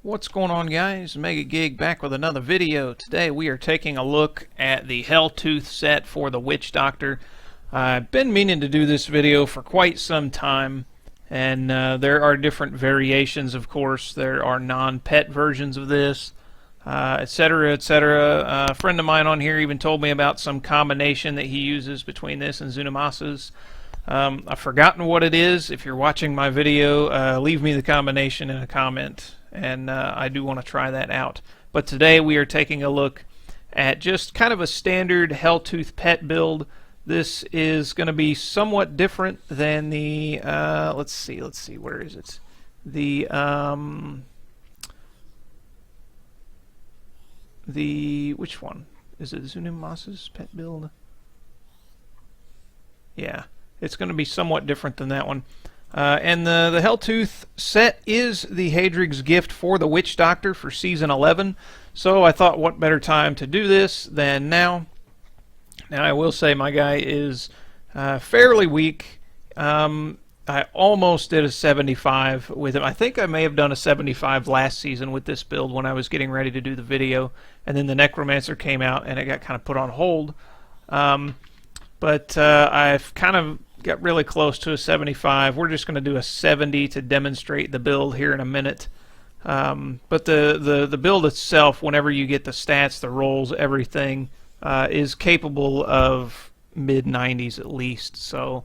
What's going on, guys? Mega Gig back with another video. Today we are taking a look at the Helltooth set for the Witch Doctor. I've been meaning to do this video for quite some time, and there are different variations, of course. There are non-pet versions of this, etc., etc. A friend of mine on here even told me about some combination that he uses between this and Zunamasa's. I've forgotten what it is. If you're watching my video, leave me the combination in a comment, and I do want to try that out. But today we are taking a look at just kind of a standard Helltooth pet build. This is going to be somewhat different than the let's see, where is it? The which one is it? Zunamasa's pet build? Yeah, it's going to be somewhat different than that one. And the Helltooth set is the Hadrig's gift for the Witch Doctor for Season 11. So I thought, what better time to do this than now? Now, I will say my guy is fairly weak. I almost did a 75 with him. I think I may have done a 75 last season with this build when I was getting ready to do the video. And then the Necromancer came out and it got kind of put on hold. But I've kind of got really close to a 75. We're just going to do a 70 to demonstrate the build here in a minute. But the build itself, whenever you get the stats, the rolls, everything, is capable of mid-90s at least. So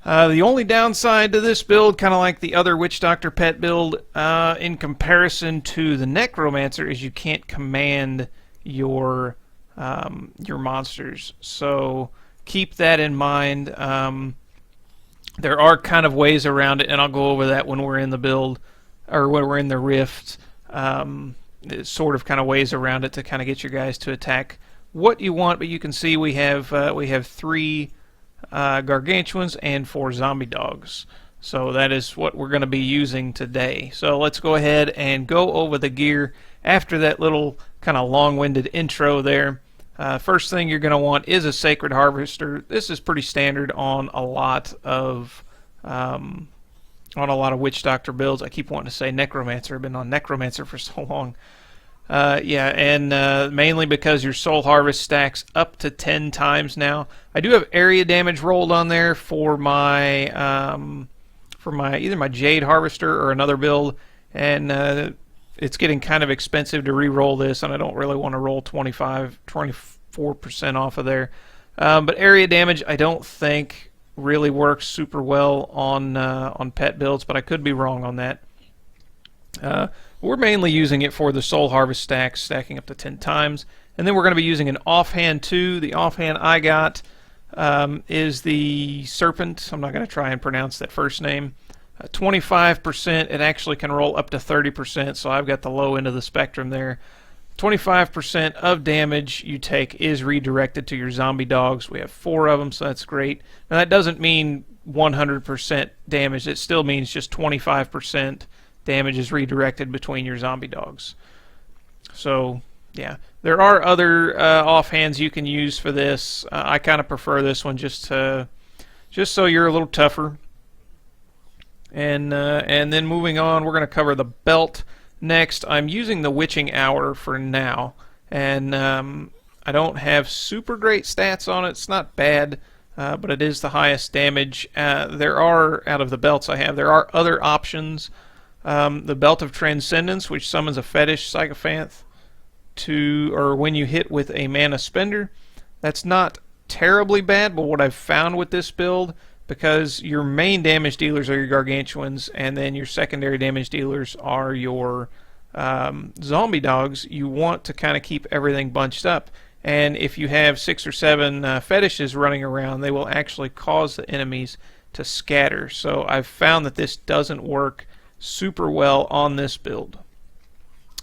the only downside to this build, kind of like the other Witch Doctor pet build, in comparison to the Necromancer, is you can't command your monsters. So keep that in mind. There are kind of ways around it, and I'll go over that when we're in the build, or when we're in the rift. Sort of kind of ways around it to kind of get your guys to attack what you want. But you can see we have 3 gargantuans and 4 zombie dogs. So that is what we're going to be using today. So let's go ahead and go over the gear after that little kind of long-winded intro there. First thing you're going to want is a Sacred Harvester. This is pretty standard on a lot of Witch Doctor builds. I keep wanting to say Necromancer. I've been on Necromancer for so long. Yeah, and mainly because your Soul Harvest stacks up to 10 times now. I do have area damage rolled on there for my either my Jade Harvester or another build, and it's getting kind of expensive to re-roll this, and I don't really want to roll 24% off of there. But area damage, I don't think really works super well on pet builds, but I could be wrong on that. We're mainly using it for the Soul Harvest stacks, stacking up to 10 times. And then we're going to be using an offhand too. The offhand I got is the Serpent. I'm not going to try and pronounce that first name. 25%. It actually can roll up to 30%, so I've got the low end of the spectrum there. 25% of damage you take is redirected to your zombie dogs. We have 4 of them, so that's great. Now that doesn't mean 100% damage. It still means just 25% damage is redirected between your zombie dogs. So yeah, there are other offhands you can use for this. I kind of prefer this one just so you're a little tougher. And then moving on, we're going to cover the belt next. I'm using the Witching Hour for now, and I don't have super great stats on it. It's not bad, but it is the highest damage. There are, out of the belts I have, there are other options. The Belt of Transcendence, which summons a fetish sycophant when you hit with a mana spender. That's not terribly bad, but what I've found with this build, because your main damage dealers are your gargantuans, and then your secondary damage dealers are your zombie dogs, you want to kind of keep everything bunched up. And if you have 6 or 7 fetishes running around, they will actually cause the enemies to scatter. So I've found that this doesn't work super well on this build.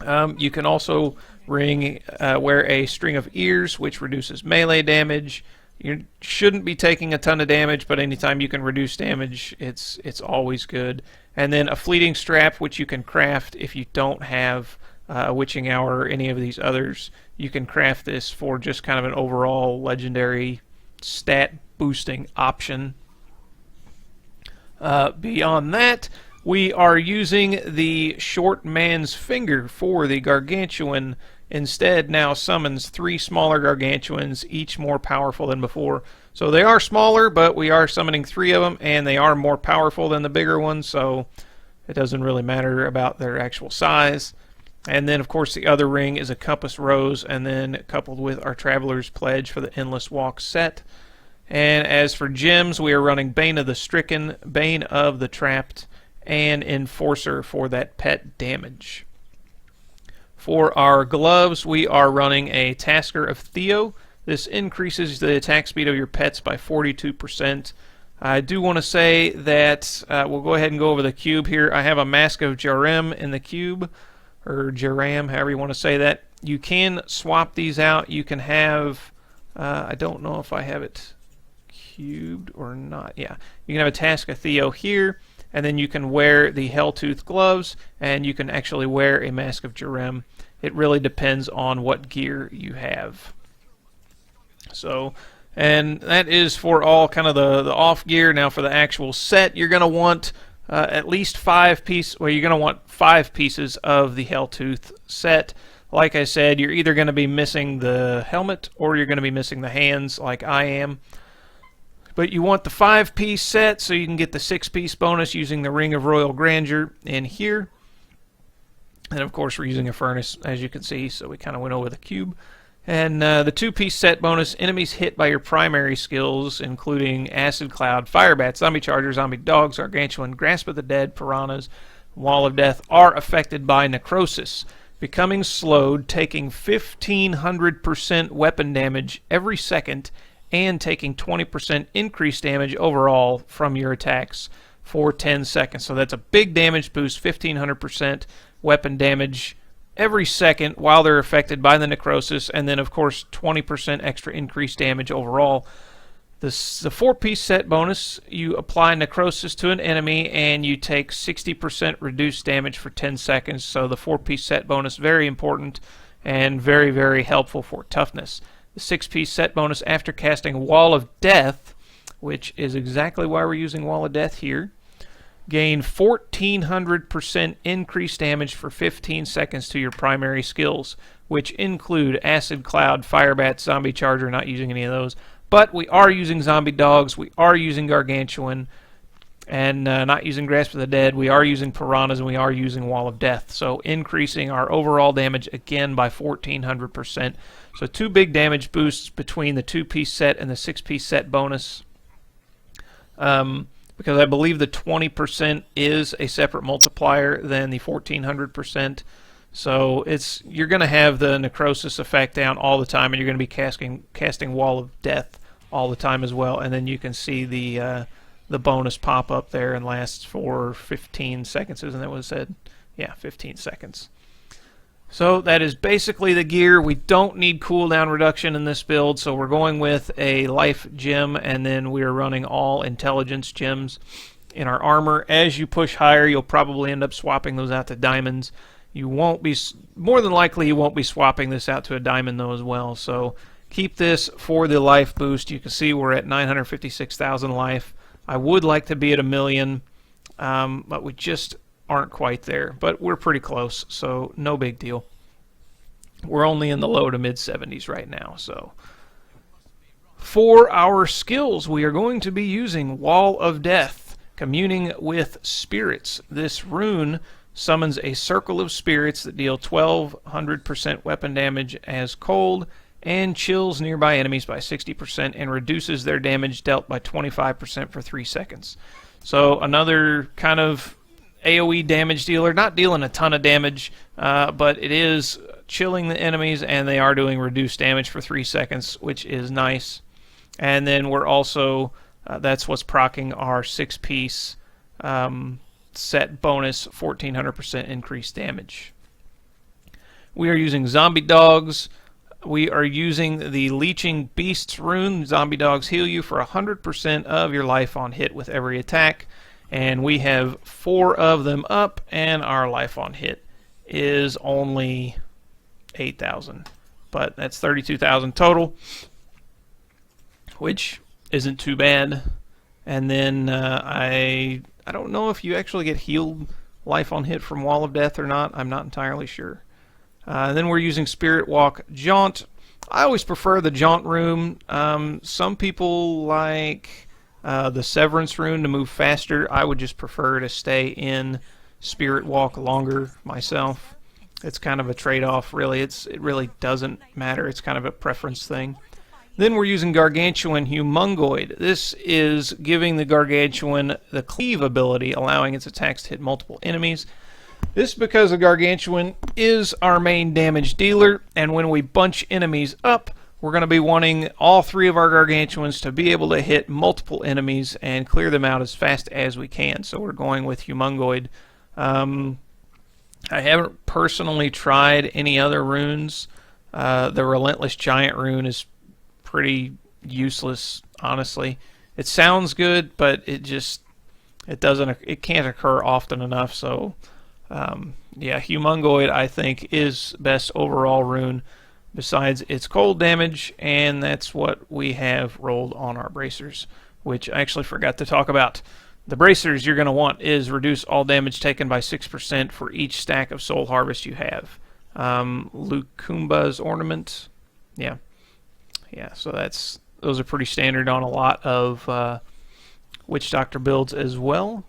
You can also wear a String of Ears, which reduces melee damage. You shouldn't be taking a ton of damage, but anytime you can reduce damage, it's always good. And then a Fleeting Strap, which you can craft if you don't have a Witching Hour or any of these others. You can craft this for just kind of an overall legendary stat boosting option. Beyond that, we are using the short man's finger for the gargantuan. Instead, now summons 3 smaller gargantuans, each more powerful than before. So they are smaller, but we are summoning 3 of them, and they are more powerful than the bigger ones, so it doesn't really matter about their actual size. And then, of course, the other ring is a compass rose, and then coupled with our Traveler's Pledge for the Endless Walk set. And as for gems, we are running Bane of the Stricken, Bane of the Trapped, and Enforcer for that pet damage. For our gloves, we are running a Tasker of Theo. This increases the attack speed of your pets by 42%. I do want to say that we'll go ahead and go over the cube here. I have a Mask of Jerem in the cube, or Jeram, however you want to say that. You can swap these out. You can have, I don't know if I have it cubed or not. Yeah, you can have a Task of Theo here, and then you can wear the Helltooth gloves, and you can actually wear a Mask of Jerem. It really depends on what gear you have. So, and that is for all kind of the off gear. Now for the actual set, you're going to want at least 5 pieces. Well, you're going to want 5 pieces of the Helltooth set. Like I said, you're either going to be missing the helmet or you're going to be missing the hands, like I am. But you want the 5-piece set so you can get the 6-piece bonus using the Ring of Royal Grandeur in here. And of course we're using a furnace, as you can see, so we kind of went over the cube. And the 2-piece set bonus, enemies hit by your primary skills, including Acid Cloud, Fire Bat, Zombie Charger, Zombie Dogs, Gargantuan, Grasp of the Dead, Piranhas, Wall of Death, are affected by necrosis, becoming slowed, taking 1,500% weapon damage every second, and taking 20% increased damage overall from your attacks for 10 seconds. So that's a big damage boost, 1,500% weapon damage every second while they're affected by the necrosis, and then of course 20% extra increased damage overall. The 4-piece set bonus, you apply necrosis to an enemy and you take 60% reduced damage for 10 seconds. So the 4-piece set bonus, very important and very, very helpful for toughness. The 6-piece set bonus after casting Wall of Death, which is exactly why we're using Wall of Death here, gain 1,400% increased damage for 15 seconds to your primary skills, which include Acid Cloud, Fire Bat, Zombie Charger, not using any of those. But we are using Zombie Dogs, we are using Gargantuan, and not using Grasp of the Dead. We are using Piranhas, and we are using Wall of Death. So increasing our overall damage again by 1,400%. So 2 big damage boosts between the 2-piece set and the 6-piece set bonus. Because I believe the 20% is a separate multiplier than the 1,400%. So you're going to have the necrosis effect down all the time, and you're going to be casting Wall of Death all the time as well. And then you can see the bonus pop up there and lasts for 15 seconds, isn't that what it said? Yeah, 15 seconds. So that is basically the gear. We don't need cooldown reduction in this build, so we're going with a life gem, and then we are running all intelligence gems in our armor. As you push higher, you'll probably end up swapping those out to diamonds. You won't be, more than likely, you won't be swapping this out to a diamond though as well. So keep this for the life boost. You can see we're at 956,000 life. I would like to be at 1 million, but we just aren't quite there, but we're pretty close, so no big deal. We're only in the low to mid 70s right now. So for our skills, we are going to be using Wall of Death, communing with spirits. This rune summons a circle of spirits that deal 1,200% weapon damage as cold, and chills nearby enemies by 60% and reduces their damage dealt by 25% for 3 seconds. So another kind of AoE damage dealer, not dealing a ton of damage, but it is chilling the enemies, and they are doing reduced damage for 3 seconds, which is nice. And then we're also, that's what's proccing our 6-piece set bonus, 1,400% increased damage. We are using Zombie Dogs. We are using the Leeching Beasts rune. Zombie Dogs heal you for 100% of your life on hit with every attack. And we have 4 of them up, and our life on hit is only 8,000. But that's 32,000 total. which isn't too bad. And then I don't know if you actually get healed life on hit from Wall of Death or not. I'm not entirely sure. Then we're using Spirit Walk Jaunt. I always prefer the Jaunt rune. Some people like the Severance rune to move faster. I would just prefer to stay in Spirit Walk longer myself. It's kind of a trade-off, really. It really doesn't matter. It's kind of a preference thing. Then we're using Gargantuan Humongoid. This is giving the Gargantuan the Cleave ability, allowing its attacks to hit multiple enemies. This is because the Gargantuan is our main damage dealer, and when we bunch enemies up, we're going to be wanting all three of our Gargantuans to be able to hit multiple enemies and clear them out as fast as we can. So we're going with Humongoid. I haven't personally tried any other runes. The Relentless Giant rune is pretty useless, honestly. It sounds good, but it can't occur often enough. So yeah, Humongoid I think is best overall rune besides its cold damage, and that's what we have rolled on our bracers, which I actually forgot to talk about. The bracers you're going to want is reduce all damage taken by 6% for each stack of Soul Harvest you have. Lukumba's Ornament, yeah, so those are pretty standard on a lot of Witch Doctor builds as well.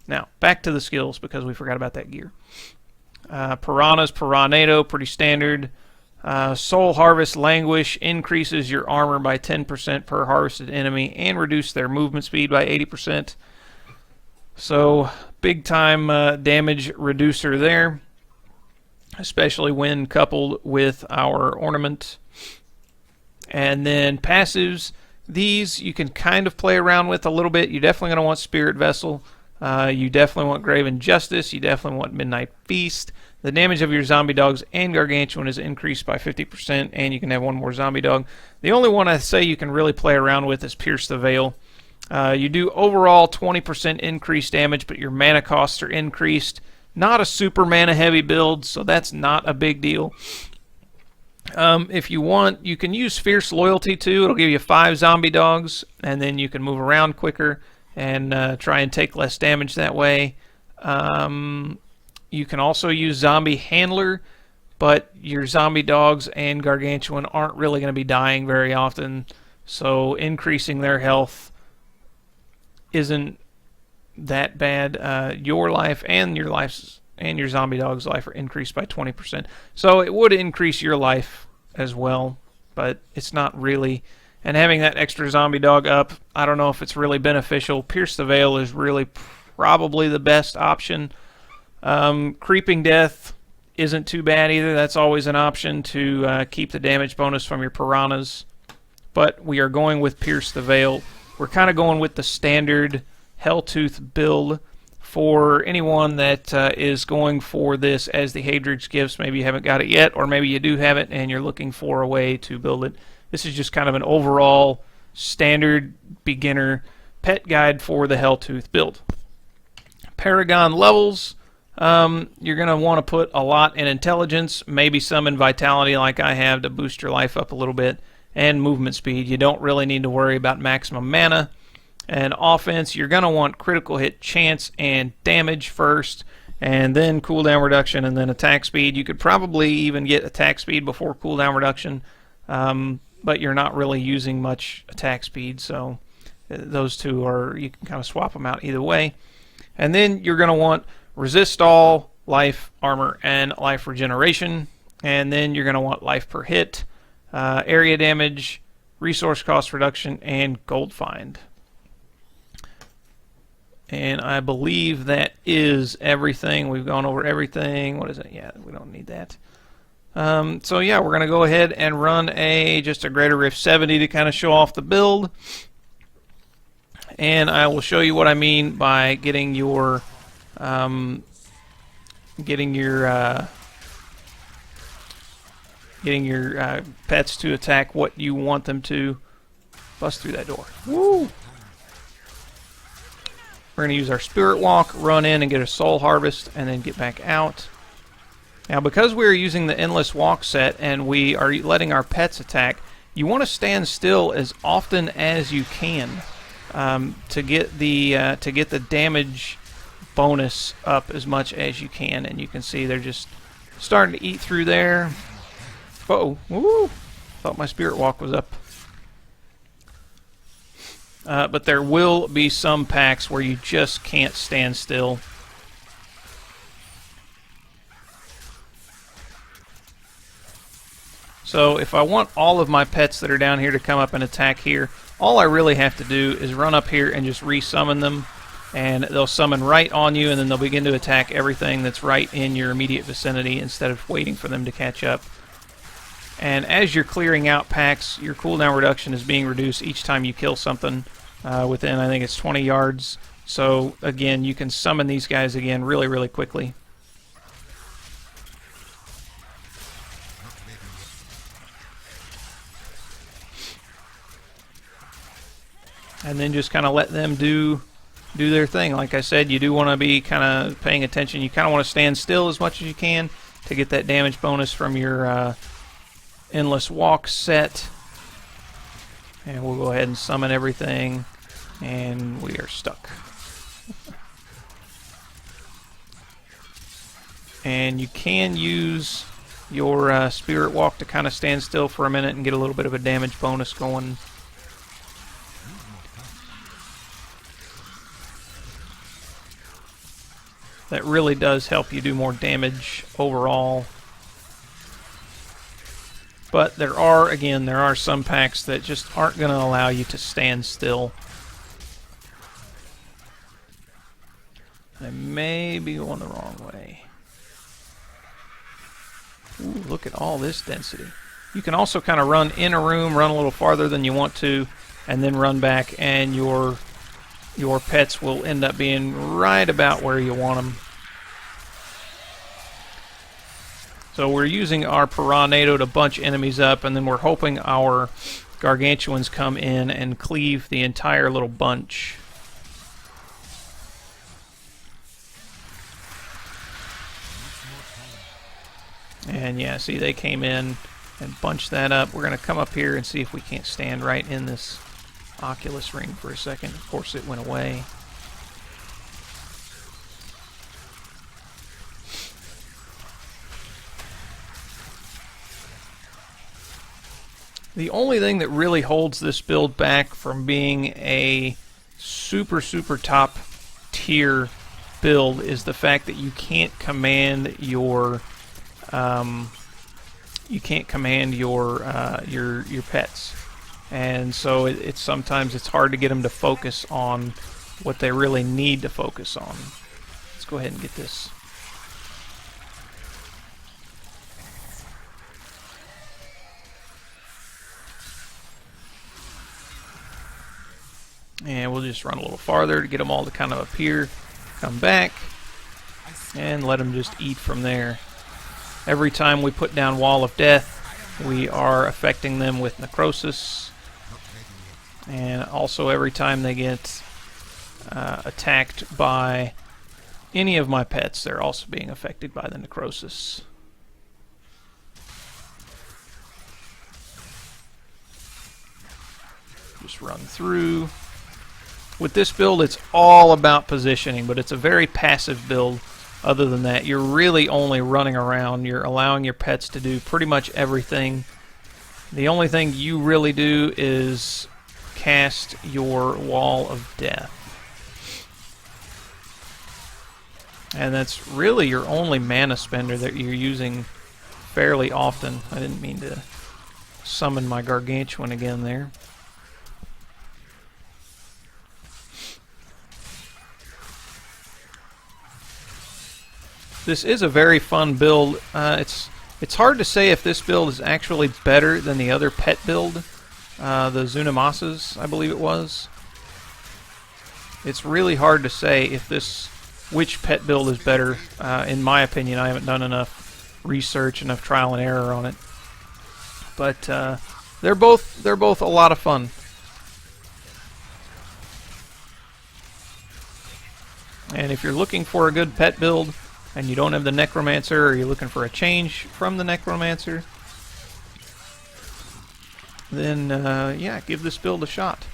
Now, back to the skills, because we forgot about that gear. Piranha's Piranado, pretty standard. Soul Harvest Languish increases your armor by 10% per harvested enemy and reduce their movement speed by 80%. So, big time damage reducer there, especially when coupled with our ornament. And then passives, these you can kind of play around with a little bit. You're definitely going to want Spirit Vessel. You definitely want Graven Justice. You definitely want Midnight Feast. The damage of your zombie dogs and Gargantuan is increased by 50%, and you can have one more zombie dog. The only one I say you can really play around with is Pierce the Veil. You do overall 20% increased damage, but your mana costs are increased. Not a super mana heavy build, so that's not a big deal. If you want, you can use Fierce Loyalty too. It'll give you 5 zombie dogs, and then you can move around quicker and try and take less damage that way. You can also use Zombie Handler, but your zombie dogs and Gargantuan aren't really going to be dying very often, so increasing their health isn't that bad. Your life and your zombie dog's life are increased by 20%. So it would increase your life as well, but it's not really. And having that extra zombie dog up, I don't know if it's really beneficial. Pierce the Veil is really probably the best option. Creeping Death isn't too bad either. That's always an option to keep the damage bonus from your piranhas. But we are going with Pierce the Veil. We're kind of going with the standard Helltooth build for anyone that is going for this as the Hadrig's Gifts. Maybe you haven't got it yet, or maybe you do have it and you're looking for a way to build it. This is just kind of an overall standard beginner pet guide for the Helltooth build. Paragon levels, you're going to want to put a lot in intelligence, maybe some in vitality like I have to boost your life up a little bit, and movement speed. You don't really need to worry about maximum mana. And offense, you're going to want critical hit chance and damage first, and then cooldown reduction, and then attack speed. You could probably even get attack speed before cooldown reduction, but you're not really using much attack speed, so those two you can kind of swap them out either way. And then you're going to want resist all, life, armor, and life regeneration. And then you're going to want life per hit, area damage, resource cost reduction, and gold find. And I believe that is everything. We've gone over everything. What is it? Yeah, we don't need that. So yeah, we're going to go ahead and run just a Greater Rift 70 to kind of show off the build. And I will show you what I mean by getting your pets to attack what you want them to. Bust through that door. Woo! We're going to use our Spirit Walk, run in and get a Soul Harvest, and then get back out. Now, because we're using the Endless Walk set and we are letting our pets attack, you want to stand still as often as you can to get the damage bonus up as much as you can. And you can see they're just starting to eat through there. Uh-oh. Woo! Thought my spirit walk was up. But there will be some packs where you just can't stand still. So if I want all of my pets that are down here to come up and attack here, all I really have to do is run up here and just re-summon them, and they'll summon right on you, and then they'll begin to attack everything that's right in your immediate vicinity instead of waiting for them to catch up. And as you're clearing out packs, your cooldown reduction is being reduced each time you kill something within, I think it's 20 yards. So again, you can summon these guys again really, really quickly. And then just kind of let them do their thing. Like I said, you do want to be kind of paying attention. You kind of want to stand still as much as you can to get that damage bonus from your Endless Walk set. And we'll go ahead and summon everything, and we are stuck. And you can use your Spirit Walk to kind of stand still for a minute and get a little bit of a damage bonus going. That really does help you do more damage overall. But there are some packs that just aren't going to allow you to stand still. I may be going the wrong way. Ooh, look at all this density. You can also kind of run in a room, run a little farther than you want to, and then run back, and your pets will end up being right about where you want them. So we're using our Piranado to bunch enemies up, and then we're hoping our Gargantuans come in and cleave the entire little bunch. And yeah, see, they came in and bunched that up. We're going to come up here and see if we can't stand right in this Oculus ring for a second. Of course, it went away. The only thing that really holds this build back from being a super top tier build is the fact that you can't command your your pets, and so it's sometimes it's hard to get them to focus on what they really need to focus on. Let's go ahead and get this. And we'll just run a little farther to get them all to kind of appear, come back, and let them just eat from there. Every time we put down Wall of Death, we are affecting them with necrosis. And also every time they get attacked by any of my pets, they're also being affected by the necrosis. Just run through. With this build, it's all about positioning, but it's a very passive build. Other than that, you're really only running around. You're allowing your pets to do pretty much everything. The only thing you really do is cast your Wall of Death. And that's really your only mana spender that you're using fairly often. I didn't mean to summon my Gargantuan again there. This is a very fun build. It's hard to say if this build is actually better than the other pet build, the Zunamasas, I believe it was. It's really hard to say if which pet build is better. In my opinion, I haven't done enough research, enough trial and error on it. But they're both a lot of fun. And if you're looking for a good pet build, and you don't have the Necromancer, or you're looking for a change from the Necromancer, then yeah, give this build a shot.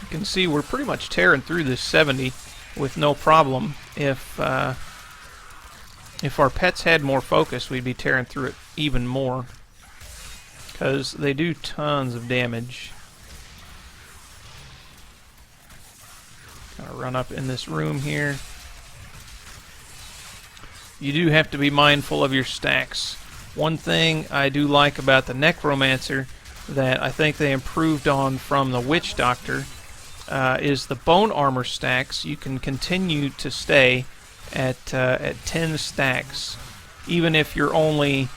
You can see we're pretty much tearing through this 70 with no problem. If our pets had more focus, we'd be tearing through it even more, because they do tons of damage. Gonna run up in this room here. You do have to be mindful of your stacks. One thing I do like about the Necromancer that I think they improved on from the Witch Doctor is the bone armor stacks. You can continue to stay at 10 stacks, even if you're only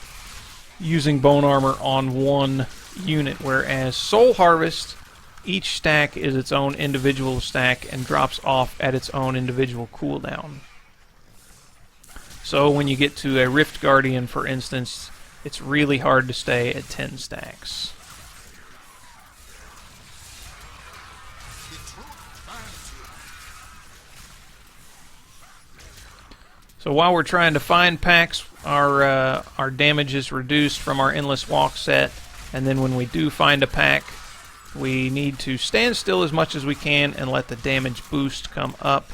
using bone armor on one unit, whereas Soul Harvest, each stack is its own individual stack and drops off at its own individual cooldown. So when you get to a Rift Guardian, for instance, it's really hard to stay at 10 stacks. So while we're trying to find packs, our damage is reduced from our Endless Walk set, and then when we do find a pack, we need to stand still as much as we can and let the damage boost come up.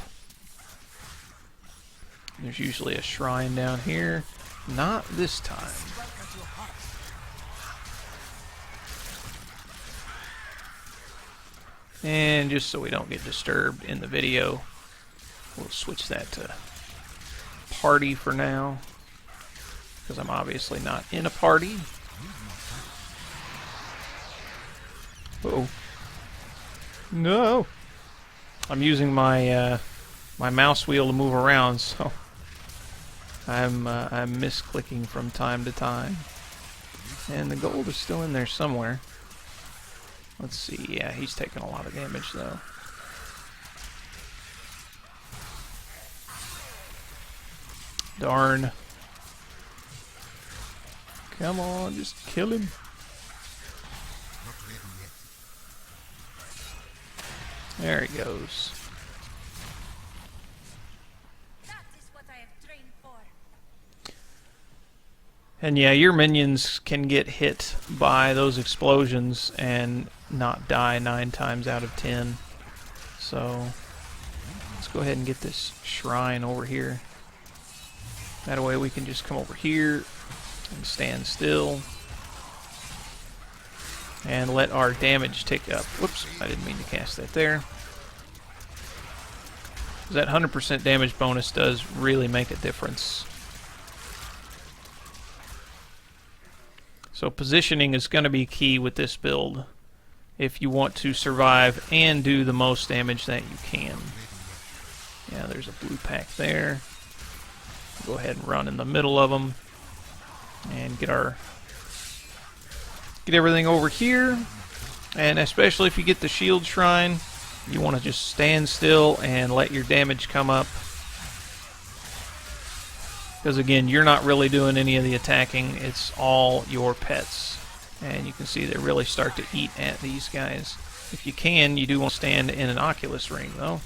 There's usually a shrine down here. Not this time. And just so we don't get disturbed in the video, we'll switch that to party for now, because I'm obviously not in a party. Uh-oh. No! I'm using my my mouse wheel to move around, so I'm misclicking from time to time. And the gold is still in there somewhere. Let's see. Yeah, he's taking a lot of damage though. Darn. Come on, just kill him. There he goes. That is what I have trained for. And yeah, your minions can get hit by those explosions and not die 9 times out of 10. So let's go ahead and get this shrine over here. That way we can just come over here and stand still and let our damage tick up. Whoops, I didn't mean to cast that there. That 100% damage bonus does really make a difference. So positioning is going to be key with this build if you want to survive and do the most damage that you can. Yeah, there's a blue pack there. Go ahead and run in the middle of them and get everything over here. And especially if you get the shield shrine, you want to just stand still and let your damage come up, because again, you're not really doing any of the attacking, it's all your pets. And you can see they really start to eat at these guys. If you can, you do want to stand in an Oculus ring though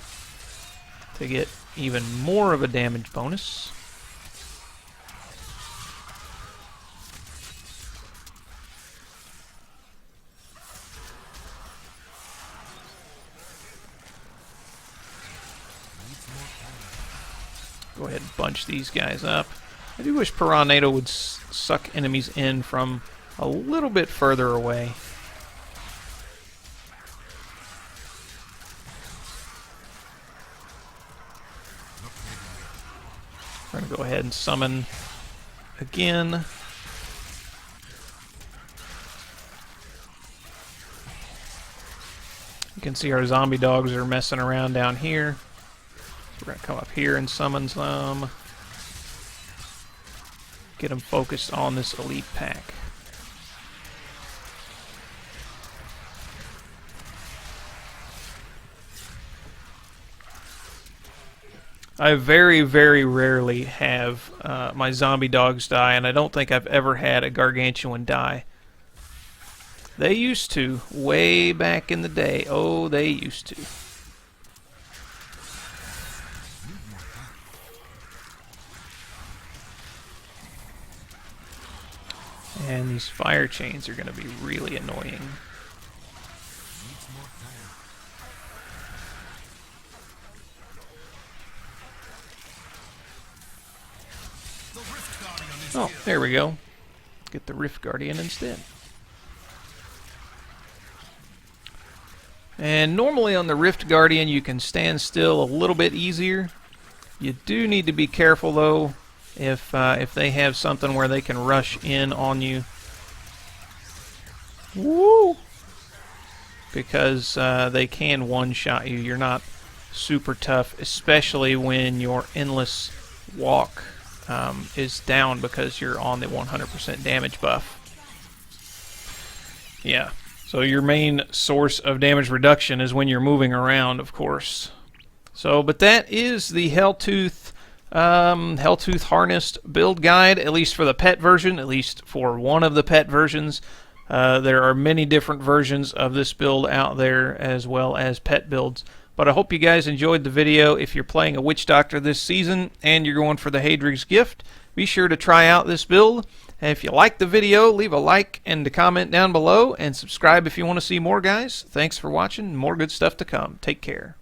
to get even more of a damage bonus. Go ahead and bunch these guys up. I do wish Piranha would suck enemies in from a little bit further away. We're going to go ahead and summon again. You can see our zombie dogs are messing around down here. We're going to come up here and summon some. Get them focused on this elite pack. I very, very rarely have my zombie dogs die, and I don't think I've ever had a gargantuan die. They used to, way back in the day. Oh, they used to. And these fire chains are going to be really annoying. Oh, there we go. Get the Rift Guardian instead. And normally on the Rift Guardian you can stand still a little bit easier. You do need to be careful though if they have something where they can rush in on you. Woo! Because they can one-shot you. You're not super tough, especially when your endless walk is down because you're on the 100% damage buff. Yeah. So your main source of damage reduction is when you're moving around, of course. So, but that is the Helltooth harnessed build guide, at least for the pet version, at least for one of the pet versions. There are many different versions of this build out there, as well as pet builds. But I hope you guys enjoyed the video. If you're playing a Witch Doctor this season and you're going for the Hadrig's Gift, be sure to try out this build. And if you like the video, leave a like and a comment down below, and subscribe if you want to see more, guys. Thanks for watching. More good stuff to come. Take care.